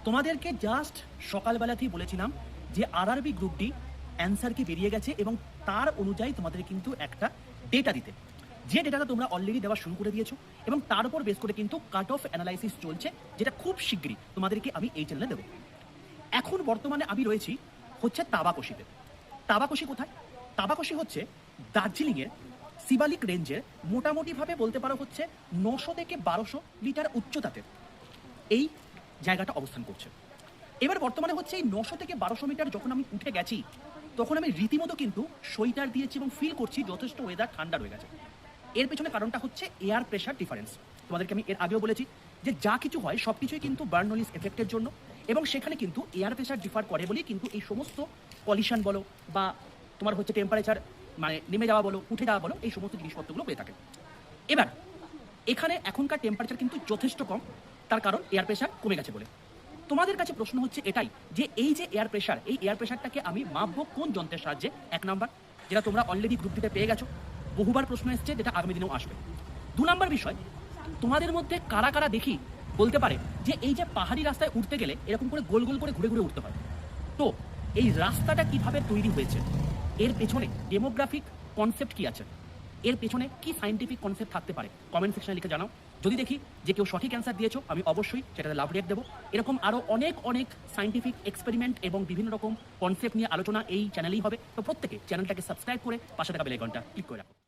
তোমাদেরকে জাস্ট সকালবেলাতেই বলেছিলাম যে আরআরবি গ্রুপ ডি অ্যান্সার কি বেরিয়ে গেছে এবং তার অনুযায়ী তোমাদের কিন্তু একটা ডেটা দিতে, যে ডেটাটা তোমরা অলরেডি দেওয়া শুরু করে দিয়েছো এবং তার উপর বেস করে কিন্তু কাট অফ অ্যানালাইসিস চলছে, যেটা খুব শীঘ্রই তোমাদেরকে আমি এই চ্যানেলে দেবো। এখন বর্তমানে আমি রয়েছি হচ্ছে তাবাকশিতে। তাবাকশি কোথায়? তাবাকশি হচ্ছে দার্জিলিংয়ের শিবালিক রেঞ্জের মোটামুটিভাবে বলতে পারো হচ্ছে 900 থেকে 1200 মিটার উচ্চতাতে এই জায়গাটা অবস্থান করছে। এবার বর্তমানে হচ্ছে এই 900 থেকে 1200 মিটার যখন আমি উঠে গেছি, তখন আমি রীতিমতো কিন্তু সোয়েটার দিয়েছি এবং ফিল করছি যথেষ্ট ওয়েদার ঠান্ডা রয়ে গেছে। এর পেছনে কারণটা হচ্ছে এয়ার প্রেশার ডিফারেন্স। তোমাদেরকে আমি এর আগেও বলেছি যে যা কিছু হয় সব কিছুই কিন্তু বার্নলিস এফেক্টের জন্য, এবং সেখানে কিন্তু এয়ার প্রেশার ডিফার করে বলেই কিন্তু এই সমস্ত পলিউশন বলো বা তোমার হচ্ছে টেম্পারেচার মানে নেমে যাওয়া বলো উঠে যাওয়া বলো, এই সমস্ত জিনিসপত্রগুলো হয়ে থাকে। এবার এখানে এখনকার টেম্পারেচার কিন্তু যথেষ্ট কম, তার কারণ এয়ার প্রেশার কমে গেছে বলে। তোমাদের কাছে প্রশ্ন হচ্ছে এটাই যে এই যে এয়ার প্রেশার, এই এয়ার প্রেশারটাকে আমি মাপবো কোন যন্ত্রের সাহায্যে? এক নাম্বার, যেটা তোমরা অলরেডি গ্রুপ ডিতে পেয়ে গেছো, বহুবার প্রশ্ন এসছে, যেটা আগামী দিনেও আসবে। 2 নাম্বার বিষয়, তোমাদের মধ্যে কারা কারা দেখি বলতে পারে যে এই যে পাহাড়ি রাস্তায় উঠতে গেলে এরকম করে গোল গোল করে ঘুরে ঘুরে উঠতে হয়, তো এই রাস্তাটা কিভাবে তৈরি হয়েছে, এর পেছনে ডেমোগ্রাফিক কনসেপ্ট কি আছে, এর পেছনে কি সায়েন্টিফিক কনসেপ্ট থাকতে পারে, কমেন্ট সেকশনে লিখে জানাও। যদি দেখি যে কেউ সঠিক অ্যান্সার দিয়েছো, আমি অবশ্যই সেটাতে লাভ রিয়েক্ট দেবো। এরকম আরও অনেক অনেক সায়েন্টিফিক এক্সপেরিমেন্ট এবং বিভিন্ন রকম কনসেপ্ট নিয়ে আলোচনা এই চ্যানেলেই হবে। তো প্রত্যেকে চ্যানেলটাকে সাবস্ক্রাইব করে পাশে থাকা বেল আইকনটা ক্লিক করে রাখো।